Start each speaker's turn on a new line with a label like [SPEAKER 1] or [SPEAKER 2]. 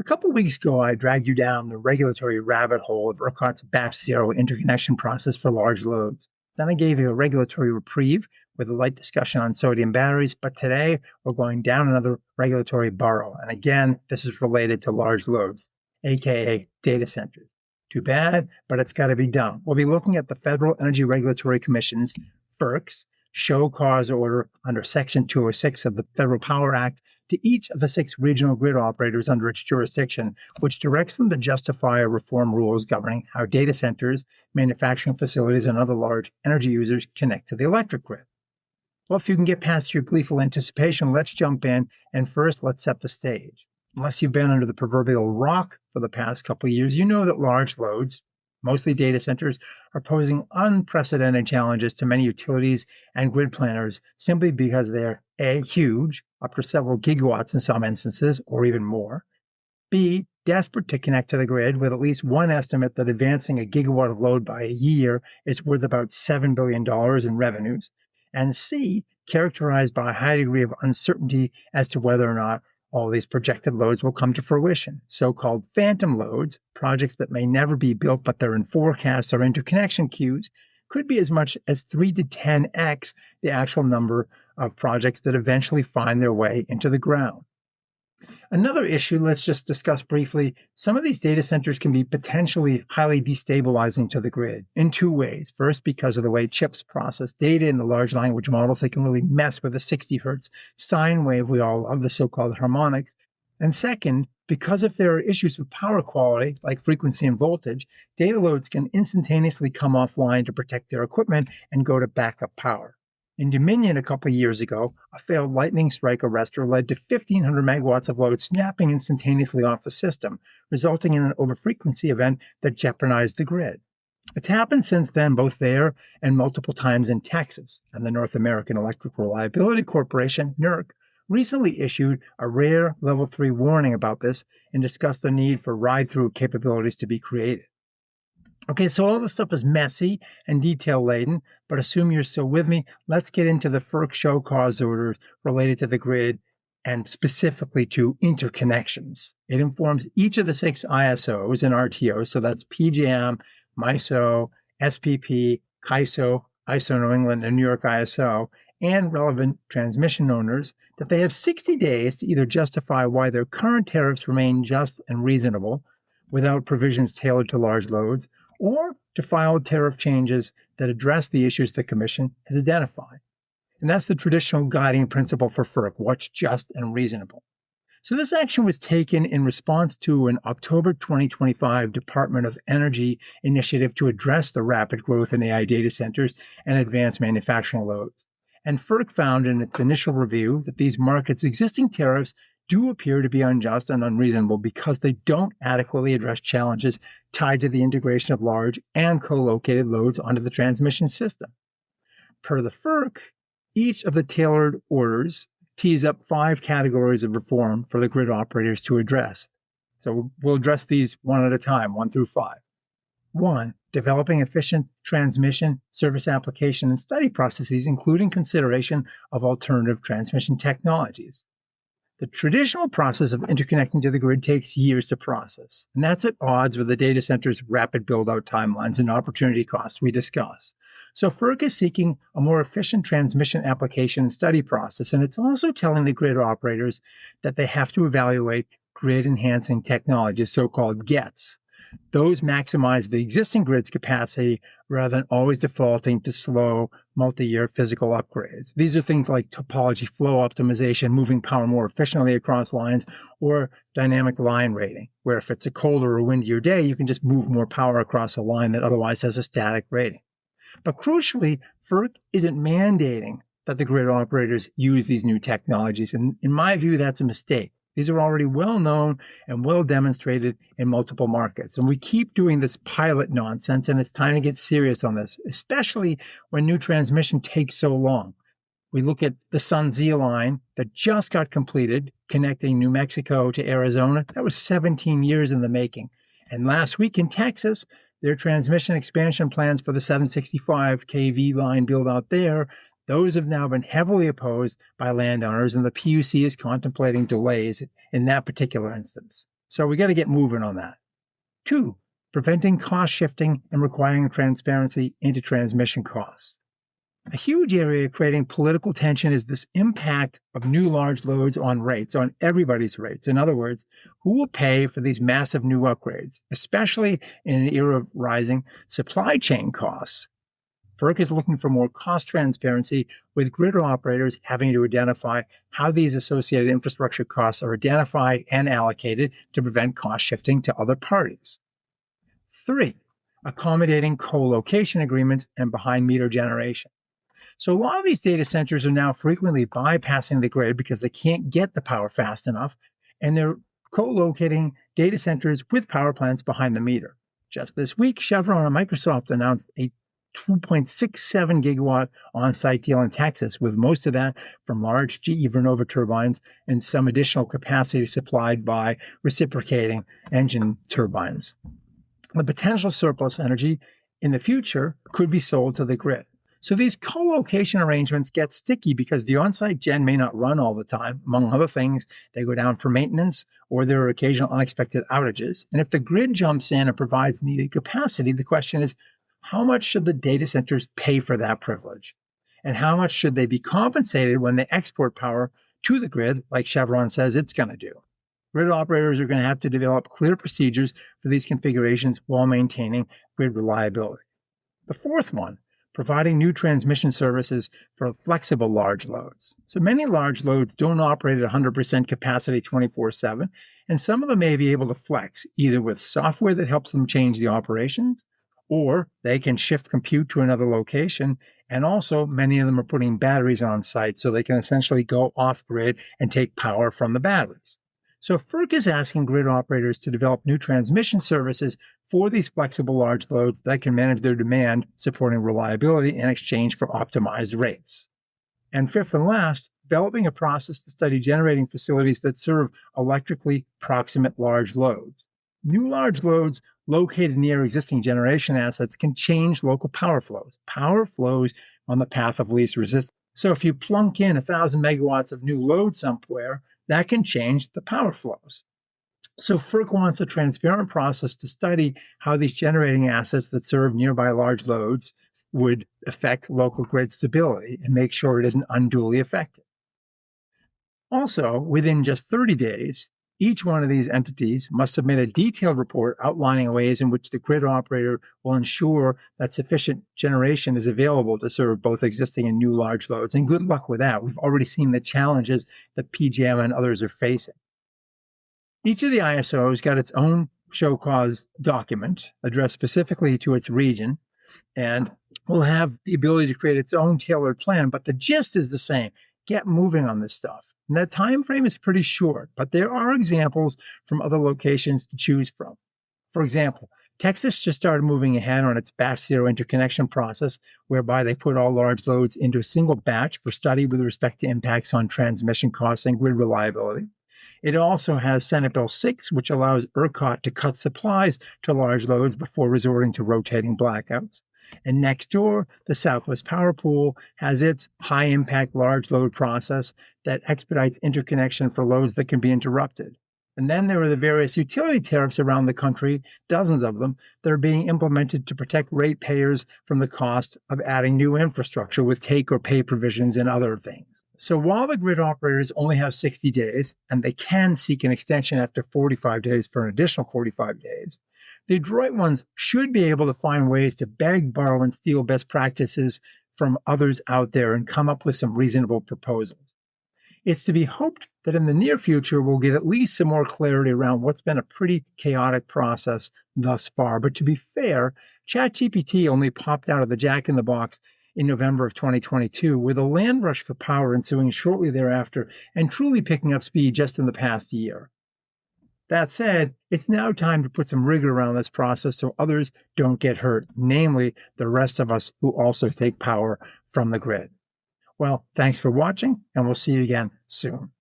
[SPEAKER 1] A couple of weeks ago, I dragged you down the regulatory rabbit hole of ERCOT's batch zero interconnection process for large loads. Then I gave you a regulatory reprieve with a light discussion on sodium batteries, but today we're going down another regulatory burrow. And again, this is related to large loads, aka data centers. Too bad, but it's got to be done. We'll be looking at the Federal Energy Regulatory Commission's, FERC's, show cause order under Section 206 of the Federal Power Act to each of the 6 regional grid operators under its jurisdiction, which directs them to justify or reform rules governing how data centers, manufacturing facilities, and other large energy users connect to the electric grid. Well, if you can get past your gleeful anticipation, let's jump in, and first, let's set the stage. Unless you've been under the proverbial rock for the past couple of years, you know that large loads, mostly data centers, are posing unprecedented challenges to many utilities and grid planners simply because they're A, huge, up to several gigawatts in some instances, or even more, B, desperate to connect to the grid, with at least one estimate that advancing a gigawatt of load by a year is worth about $7 billion in revenues, and C, characterized by a high degree of uncertainty as to whether or not all these projected loads will come to fruition. So-called phantom loads, projects that may never be built but they're in forecasts or interconnection queues, could be as much as 3 to 10x the actual number of projects that eventually find their way into the ground. Another issue, let's just discuss briefly, some of these data centers can be potentially highly destabilizing to the grid in 2 ways. First, because of the way chips process data in the large language models, they can really mess with the 60 hertz sine wave we all love, the so-called harmonics. And second, because if there are issues with power quality, like frequency and voltage, data loads can instantaneously come offline to protect their equipment and go to backup power. In Dominion a couple of years ago, a failed lightning strike arrestor led to 1,500 megawatts of load snapping instantaneously off the system, resulting in an overfrequency event that jeopardized the grid. It's happened since then both there and multiple times in Texas, and the North American Electric Reliability Corporation, NERC, recently issued a rare Level 3 warning about this and discussed the need for ride-through capabilities to be created. Okay, so all this stuff is messy and detail-laden, but assume you're still with me. Let's get into the FERC show cause orders related to the grid and specifically to interconnections. It informs each of the 6 ISOs and RTOs, so that's PJM, MISO, SPP, CAISO, ISO New England, and New York ISO, and relevant transmission owners, that they have 60 days to either justify why their current tariffs remain just and reasonable without provisions tailored to large loads, or to file tariff changes that address the issues the Commission has identified. And that's the traditional guiding principle for FERC, what's just and reasonable. So this action was taken in response to an October 2025 Department of Energy initiative to address the rapid growth in AI data centers and advanced manufacturing loads. And FERC found in its initial review that these markets' existing tariffs do appear to be unjust and unreasonable because they don't adequately address challenges tied to the integration of large and co-located loads onto the transmission system. Per the FERC, each of the tailored orders tees up 5 categories of reform for the grid operators to address. So we'll address these one at a time, 1 through 5. 1, developing efficient transmission, service application, and study processes, including consideration of alternative transmission technologies. The traditional process of interconnecting to the grid takes years to process, and that's at odds with the data center's rapid build-out timelines and opportunity costs we discuss. So FERC is seeking a more efficient transmission application and study process, and it's also telling the grid operators that they have to evaluate grid-enhancing technologies, so-called GETs. Those maximize the existing grid's capacity rather than always defaulting to slow, multi-year physical upgrades. These are things like topology flow optimization, moving power more efficiently across lines, or dynamic line rating, where if it's a colder or windier day, you can just move more power across a line that otherwise has a static rating. But crucially, FERC isn't mandating that the grid operators use these new technologies, and in my view, that's a mistake. These are already well known and well demonstrated in multiple markets. And we keep doing this pilot nonsense, and it's time to get serious on this, especially when new transmission takes so long. We look at the SunZ line that just got completed, connecting New Mexico to Arizona. That was 17 years in the making. And last week in Texas, their transmission expansion plans for the 765 kV line build out there, those have now been heavily opposed by landowners, and the PUC is contemplating delays in that particular instance. So we got to get moving on that. 2, preventing cost shifting and requiring transparency into transmission costs. A huge area creating political tension is this impact of new large loads on rates, on everybody's rates. In other words, who will pay for these massive new upgrades, especially in an era of rising supply chain costs? FERC is looking for more cost transparency, with grid operators having to identify how these associated infrastructure costs are identified and allocated to prevent cost shifting to other parties. 3, accommodating co-location agreements and behind-meter generation. So a lot of these data centers are now frequently bypassing the grid because they can't get the power fast enough, and they're co-locating data centers with power plants behind the meter. Just this week, Chevron and Microsoft announced a 2.67 gigawatt on-site deal in Texas, with most of that from large GE Vernova turbines and some additional capacity supplied by reciprocating engine turbines. The potential surplus energy in the future could be sold to the grid. So these co-location arrangements get sticky because the on-site gen may not run all the time. Among other things, they go down for maintenance or there are occasional unexpected outages. And if the grid jumps in and provides needed capacity, the question is, how much should the data centers pay for that privilege? And how much should they be compensated when they export power to the grid, like Chevron says it's going to do? Grid operators are going to have to develop clear procedures for these configurations while maintaining grid reliability. The fourth one, providing new transmission services for flexible large loads. So many large loads don't operate at 100% capacity 24/7, and some of them may be able to flex, either with software that helps them change the operations, or they can shift compute to another location, and also many of them are putting batteries on site so they can essentially go off-grid and take power from the batteries. So FERC is asking grid operators to develop new transmission services for these flexible large loads that can manage their demand, supporting reliability in exchange for optimized rates. And fifth and last, developing a process to study generating facilities that serve electrically proximate large loads. New large loads located near existing generation assets can change local power flows. Power flows on the path of least resistance. So if you plunk in 1,000 megawatts of new load somewhere, that can change the power flows. So FERC wants a transparent process to study how these generating assets that serve nearby large loads would affect local grid stability and make sure it isn't unduly affected. Also, within just 30 days, each one of these entities must submit a detailed report outlining ways in which the grid operator will ensure that sufficient generation is available to serve both existing and new large loads. And good luck with that. We've already seen the challenges that PJM and others are facing. Each of the ISOs got its own show cause document addressed specifically to its region and will have the ability to create its own tailored plan, but the gist is the same. Get moving on this stuff. And that time frame is pretty short, but there are examples from other locations to choose from. For example, Texas just started moving ahead on its batch zero interconnection process, whereby they put all large loads into a single batch for study with respect to impacts on transmission costs and grid reliability. It also has Senate Bill 6, which allows ERCOT to cut supplies to large loads before resorting to rotating blackouts. And next door, the Southwest Power Pool has its high-impact large load process that expedites interconnection for loads that can be interrupted. And then there are the various utility tariffs around the country, dozens of them, that are being implemented to protect ratepayers from the cost of adding new infrastructure with take or pay provisions and other things. So while the grid operators only have 60 days, and they can seek an extension after 45 days for an additional 45 days, the adroit ones should be able to find ways to beg, borrow, and steal best practices from others out there and come up with some reasonable proposals. It's to be hoped that in the near future, we'll get at least some more clarity around what's been a pretty chaotic process thus far. But to be fair, ChatGPT only popped out of the jack-in-the-box in November of 2022, with a land rush for power ensuing shortly thereafter and truly picking up speed just in the past year. That said, it's now time to put some rigor around this process so others don't get hurt, namely the rest of us who also take power from the grid. Well, thanks for watching, and we'll see you again soon.